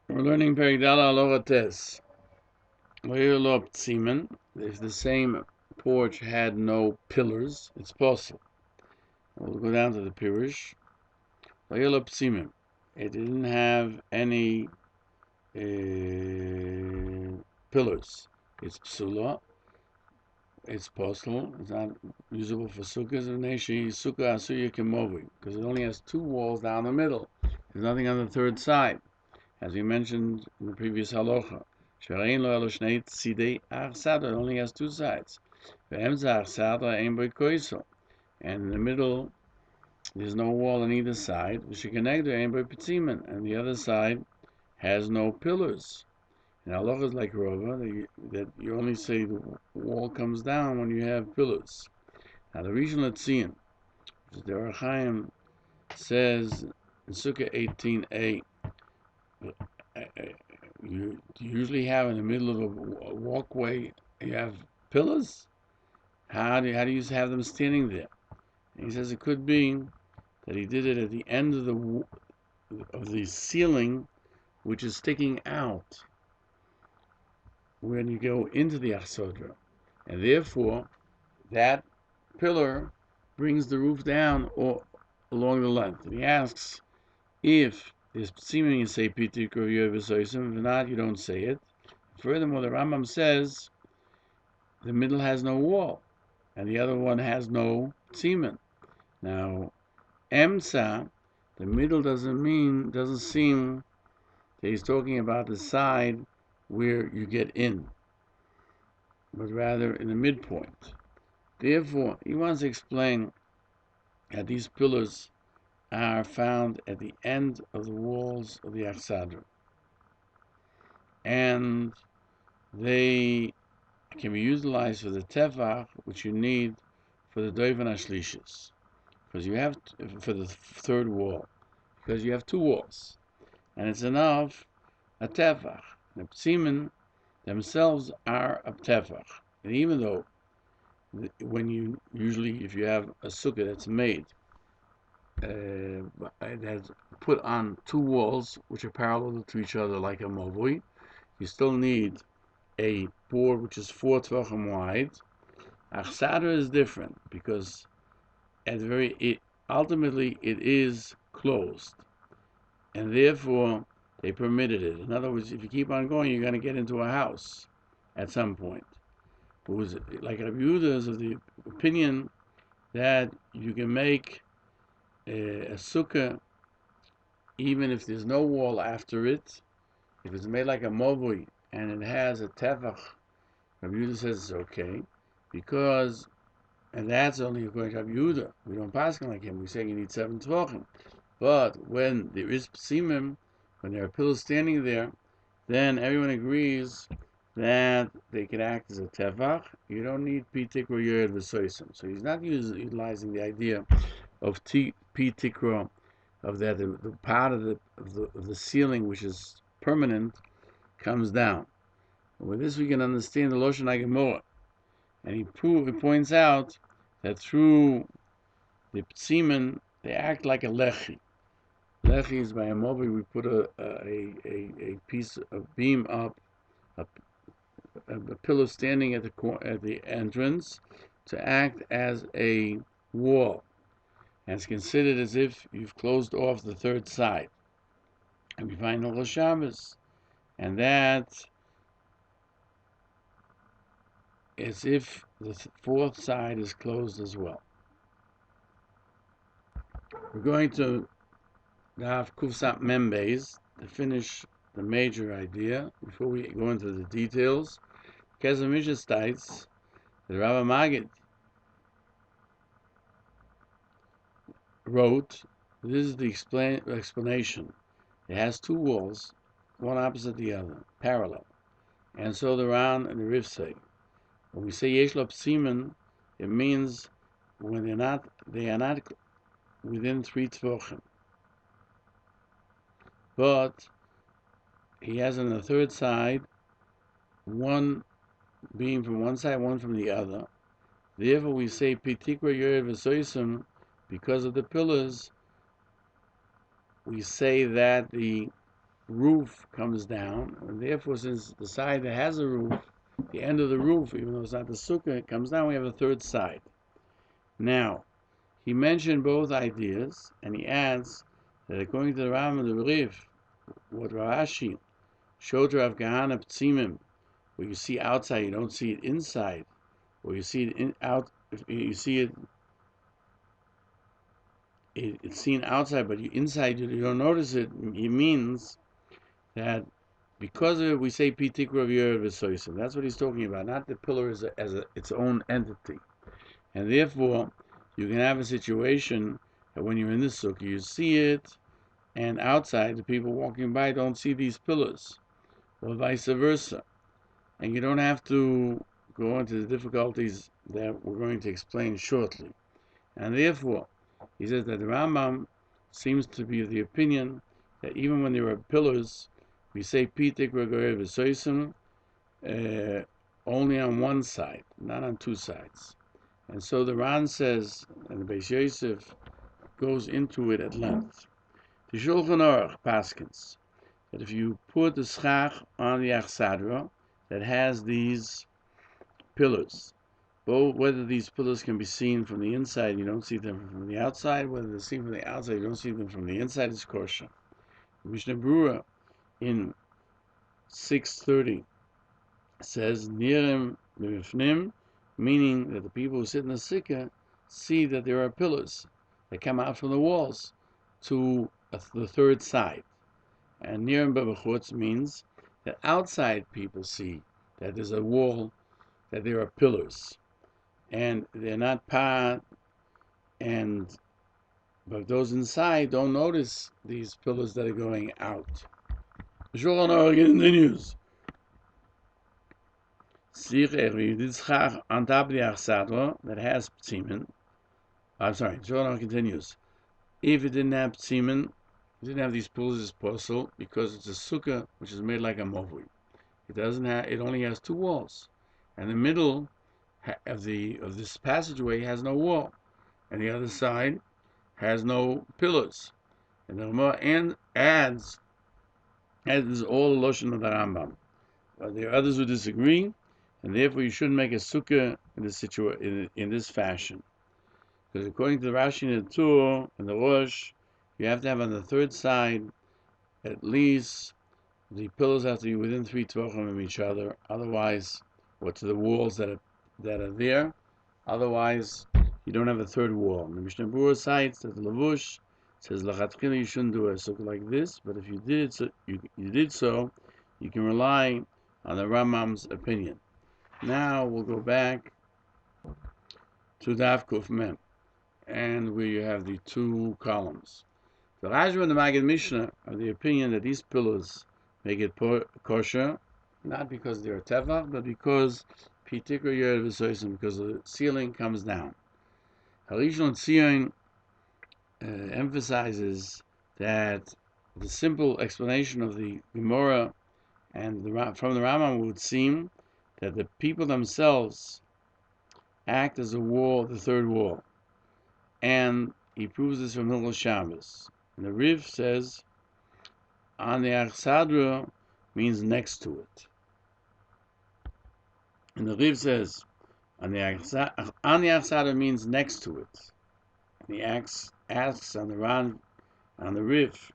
We're learning Perigdala Halacha Tes. Loyolop Tzimen. If the same porch had no pillars, it's possible. We'll go down to the Peirush. Loyolop Tzimen. It didn't have any pillars. It's psula. It's possible. It's not usable for sukkahs. And sukkah asuya kemovi, because it only has two walls down the middle. There's nothing on the third side, as we mentioned in the previous halacha. Sherein lo elo shnei tzidei achsada. It only has two sides. Ve'emza achsada ein boi koisel. And in the middle, there's no wall on either side. V'shekenegdo ein boi petzimen. And the other side has no pillars. And halacha is like Rava, that you only say the wall comes down when you have pillars. Now the region Letzion, which the Rae Chaim says in Sukkah 18a, you usually have in the middle of a walkway, you have pillars. How do you have them standing there? And he says it could be that he did it at the end of the ceiling, which is sticking out when you go into the achsodra, and therefore that pillar brings the roof down or along the length. And he asks if there's seeming you say pitik or if not, you don't say it. Furthermore, the Rambam says the middle has no wall, and the other one has no semen. Now, emsa, the middle doesn't seem that he's talking about the side where you get in, but rather in the midpoint. Therefore, he wants to explain that these pillars are found at the end of the walls of the achsadra, and they can be utilized for the tefach, which you need for the doivan ashlishis, because you have for the third wall, because you have two walls, and it's enough a tefach. The psimen themselves are a tefach, and even though when you usually, if you have a sukkah that's made, it has put on two walls which are parallel to each other like a mavui, you still need a board which is 4 tvachim wide. Achsadra is different because ultimately it is closed, and therefore they permitted it. In other words, if you keep on going, you're going to get into a house at some point. It was like Rabbi Yehuda is of the opinion that you can make a sukkah even if there's no wall after it. If it's made like a movui and it has a tefach, Rabbi Yehuda says it's okay, because, and that's only according to Rabbi Yehuda. We don't pass like him. We say you need 7 tvachim. But when there is psimim, when there are pillars standing there, then everyone agrees that they can act as a tefach. You don't need pitikra yered v'soisim. So he's not utilizing the idea of pitikra, of that the part of the ceiling which is permanent comes down. And with this we can understand the Loshen HaGemorah. And he points out that through the psimen they act like a lechi. Lechi is by a mobile we put a piece of beam up, a pillar standing at the entrance to act as a wall, and it's considered as if you've closed off the third side. And we find Hilchos Shabbos, and that is if the fourth side is closed as well. We're going to have Kufsat Membes to finish the major idea before we go into the details. Kesem Mishnah states that Rabbi Magid wrote, this is the explanation. It has two walls, one opposite the other, parallel. And so the Ran and the Rif say, when we say Yesh Lo Psimen, it means when they are not within 3 tvachim. But he has on the third side one beam from one side, one from the other. Therefore, we say pitikra yered v'soisim, because of the pillars. We say that the roof comes down, and therefore, since the side that has a roof, the end of the roof, even though it's not the sukkah, it comes down, we have a third side. Now, he mentioned both ideas, and he adds that according to the Rambam and the Rif, what Rashi showed Rav Kahana P'tzimim, where you see outside, you don't see it inside, or you see it you see it, it's seen outside, but inside you don't notice it. It means that because of it, we say Pitikra of Yer V'Soisim. That's what he's talking about, not the pillar as its own entity. And therefore, you can have a situation that when you're in the sukkah, you see it, and outside, the people walking by don't see these pillars, or vice versa. And you don't have to go into the difficulties that we're going to explain shortly. And therefore, he says that the Rambam seems to be of the opinion that even when there are pillars, we say Pitik Regoyer V'Soisim only on one side, not on two sides. And so the Ran says, and the Beis Yosef goes into it at length. The Shulchan Aruch paskins that if you put the schach on the achsadra that has these pillars, both whether these pillars can be seen from the inside, you don't see them from the outside, whether they're seen from the outside, you don't see them from the inside, is kosher. Mishnah Brura in 630 says Nirim Mifnim, meaning that the people who sit in the Sukka see that there are pillars that come out from the walls to the third side. And Nirim Bebechutz means that outside people see that there's a wall, that there are pillars, and they're not part, but those inside don't notice these pillars that are going out. Shulchan Aruch continues. On top of the achsadra that has ptzimin. I'm sorry, Shulchan Aruch continues. If it didn't have ptzimin, it didn't have these pillars, it's possible because it's a sukkah which is made like a movui. It only has two walls, and the middle of this passageway has no wall, and the other side has no pillars. And the Gemara adds all the lashon of the Rambam. But there are others who disagree, and therefore you shouldn't make a sukkah in this fashion. Because according to the Rashi and the Tur and the Rosh, you have to have on the third side at least the pillars have to be within 3 tvachim of each other. Otherwise, or to the walls that are there. Otherwise, you don't have a third wall. And the Mishnah Berurah cites that the Lavush says lachatchila you shouldn't do a sukkah like this, but if you did so, you can rely on the Rambam's opinion. Now we'll go back to Daf Kuf Mem, and where you have the two columns. The Rajva and the Maggid Mishnah are the opinion that these pillars make it kosher, not because they're tevach, but because pitikra yer v'soisim, because the ceiling comes down. Harishon Tzion emphasizes that the simple explanation of the Gemara and from the Rambam would seem that the people themselves act as a wall, the third wall, and he proves this from Hilchos Shabbos. And the Riv says, on the achsadra means next to it. And the Riv says, on the achsadra means next to it. And he asks on the Riv,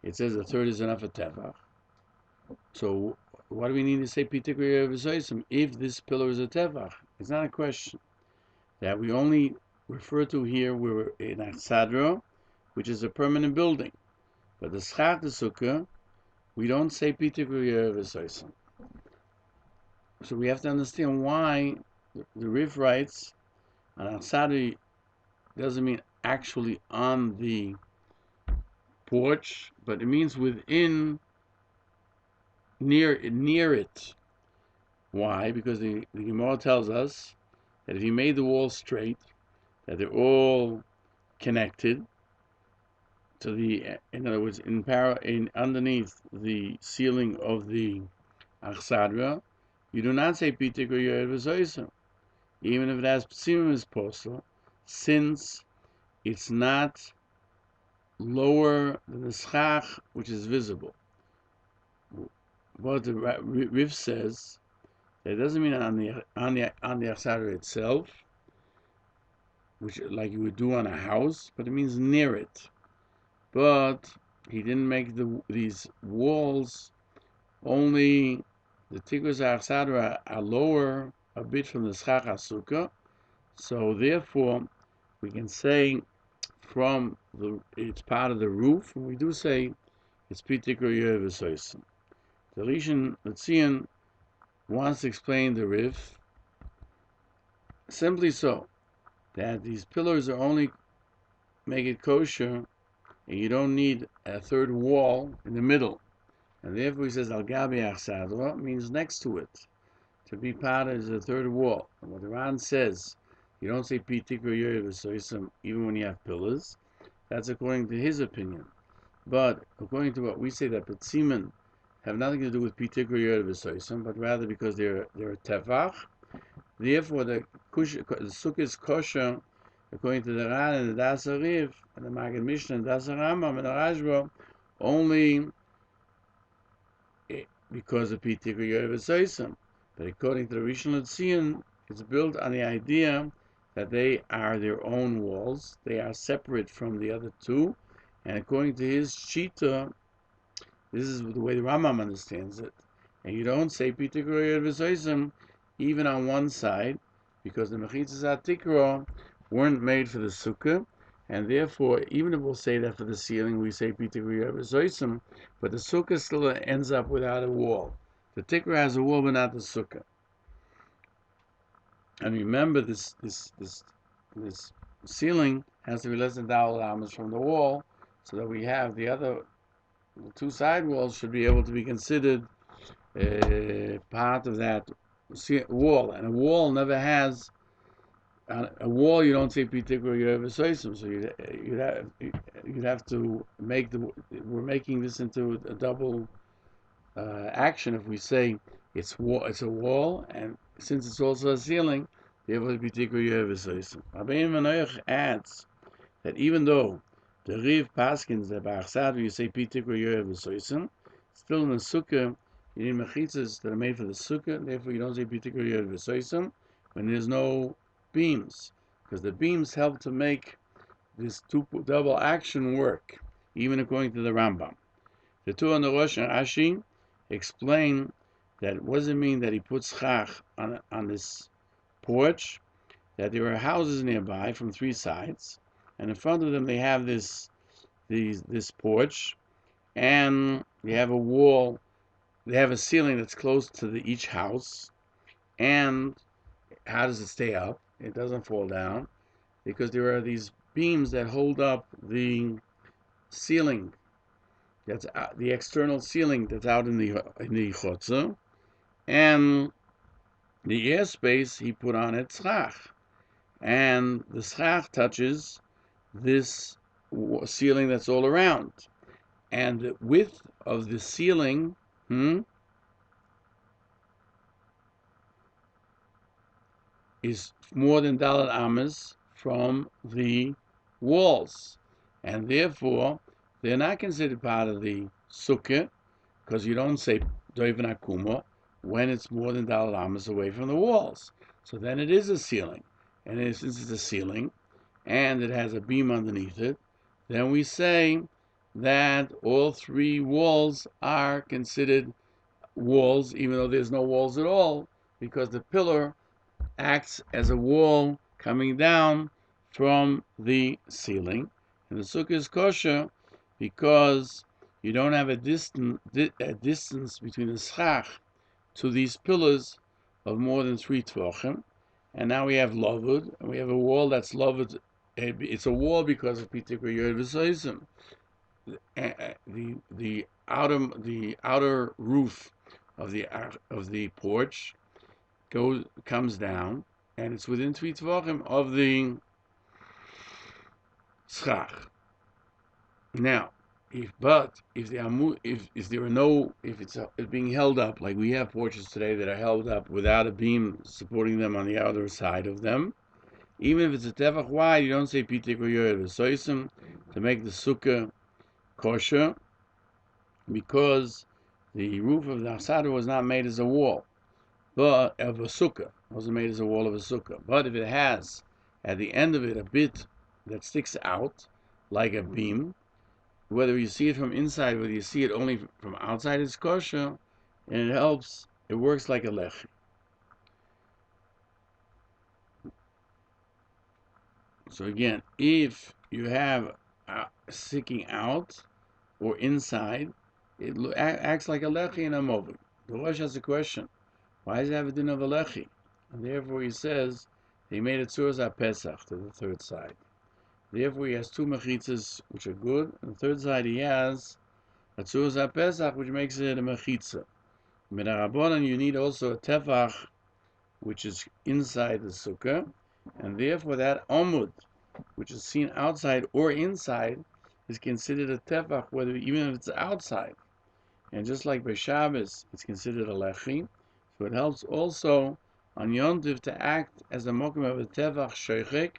it says the third is enough for tevach. So what do we need to say pitikra v'soisim if this pillar is a tevach? It's not a question. That we only refer to here we're in achsadra, which is a permanent building. But the schach the sukkah, we don't say pitikra v'soisim. So we have to understand why the Riv writes on achsadra doesn't mean actually on the porch, but it means within, near it. Why? Because the Gemara tells us that if you made the walls straight, that they're all connected to in other words, underneath the ceiling of the achsadra, you do not say pitikra yer v'soisim, even if it has psimim as posel, since it's not lower than the schach which is visible. what the Rif says, that it doesn't mean on the achsara itself, which like you would do on a house, but it means near it. But he didn't make these walls, only the tikkos achsara are lower a bit from the schach Sukka, so therefore we can say it's part of the roof, and we do say it's pitikro yevesoisim. The Rishon Letzion wants to explain the rif simply so that these pillars are only make it kosher, and you don't need a third wall in the middle. And therefore he says al gabi achsadra means next to it. To be part is the third wall. And what the Ran says, you don't say pitikro yevesoisim even when you have pillars. That's according to his opinion. But according to what we say, that Petzimen have nothing to do with Pitikr Yer V'Soisim, but rather because they're a Tefach. Therefore, the Sukkah is kosher, according to the Ran and the Das Ariv, and the Maggid Mishnah and Das Rambam and the Rajba, only because of Pitikr Yer V'Soisim. But according to the Rishon LeZion, it's built on the idea that they are their own walls. They are separate from the other two. And according to his shita, this is the way the Rambam understands it. And you don't say Pitikro V'Soisim even on one side, because the Mechitzas HaTikro weren't made for the Sukkah, and therefore, even if we'll say that for the ceiling, we say Pitikro V'Soisim, but the Sukkah still ends up without a wall. The Tikra has a wall, but not the Sukkah. And remember, this ceiling has to be less than Dal Amas from the wall, so that we have the two side walls should be able to be considered part of that wall. And a wall never has a wall. You don't say pitikro yevesoisim. So you'd have to make we're making this into a double action if we say it's a wall, and since it's also a ceiling, therefore pitikro yevesoisim. Rabbi Manoach adds that even though the Riv Paskins, the Ba'achsad, you say Pitikro Yorev V'Soisim, still in the Sukkah, you need mechitzas that are made for the Sukkah, therefore you don't say Pitikro Yorev V'Soisim when there's no beams, because the beams help to make this double action work, even according to the Rambam. The two on the Rosh and Rashi explain that what does it mean that he puts chach on this porch, that there are houses nearby from three sides, and in front of them they have this porch, and they have a wall, they have a ceiling that's close to each house. And how does it stay up? It doesn't fall down, because there are these beams that hold up the ceiling, that's the external ceiling that's out in the chotzer, and the airspace he put on it schach, and the schach touches this ceiling that's all around, and the width of the ceiling is more than Dalet Amas from the walls, and therefore they're not considered part of the Sukkah, because you don't say Doivin Akuma when it's more than Dalet Amas away from the walls. So then it is a ceiling, and since it's a ceiling and it has a beam underneath it, then we say that all three walls are considered walls, even though there's no walls at all, because the pillar acts as a wall coming down from the ceiling. And the Sukkah is kosher because you don't have a distance between the schach to these pillars of more than 3 tvachim. And now we have lavud, and we have a wall that's lavud. It's a wall because of Pitikra Yer V'Soisim. The outer roof of the porch comes down, and it's within 3 tvachim of the schach. Now, if it's being held up, like we have porches today that are held up without a beam supporting them on the outer side of them, even if it's a tefach wide, you don't say pitikro yorev v'soisim to make the sukkah kosher, because The roof of the Asada was not made as a wall, but of a Sukkah. It wasn't made as a wall of a Sukkah. But if it has, at the end of it, a bit that sticks out, like a beam, whether you see it from inside, whether you see it only from outside, it's kosher, and it helps. It works like a lechi. So again, if you have sticking out or inside, it acts like a lechi and a moving. The Rosh has a question: why does it have a din of a lechi? And therefore he says he made it tzuras pesach to the third side. Therefore he has two mechitzas which are good, and the third side he has a tzuras pesach which makes it a mechitza. Midarabonan you need also a tefach which is inside the sukkah, and therefore that omud which is seen outside or inside is considered a tefach, whether even if it's outside. And just like by Shabbos, it's considered a lechi, so it helps also on Yom Tov to act as a mokum of a tefach sheichek,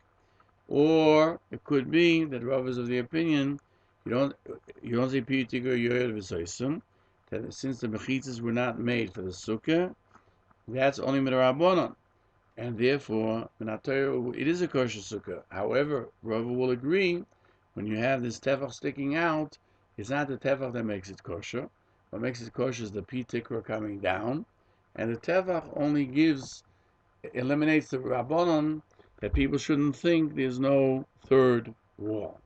or it could be that Rav is of the opinion you don't say piyutigur yoyer v'soisum, that since the mechitzas were not made for the sukkah, that's only midarabonon, and therefore it is a kosher sukkah. However, Rav will agree when you have this tefach sticking out, it's not the tefach that makes it kosher. What makes it kosher is the pitikra coming down, and the tefach only eliminates the rabbanon that people shouldn't think there's no third wall.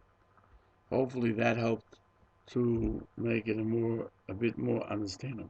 Hopefully that helped to make it a bit more understandable.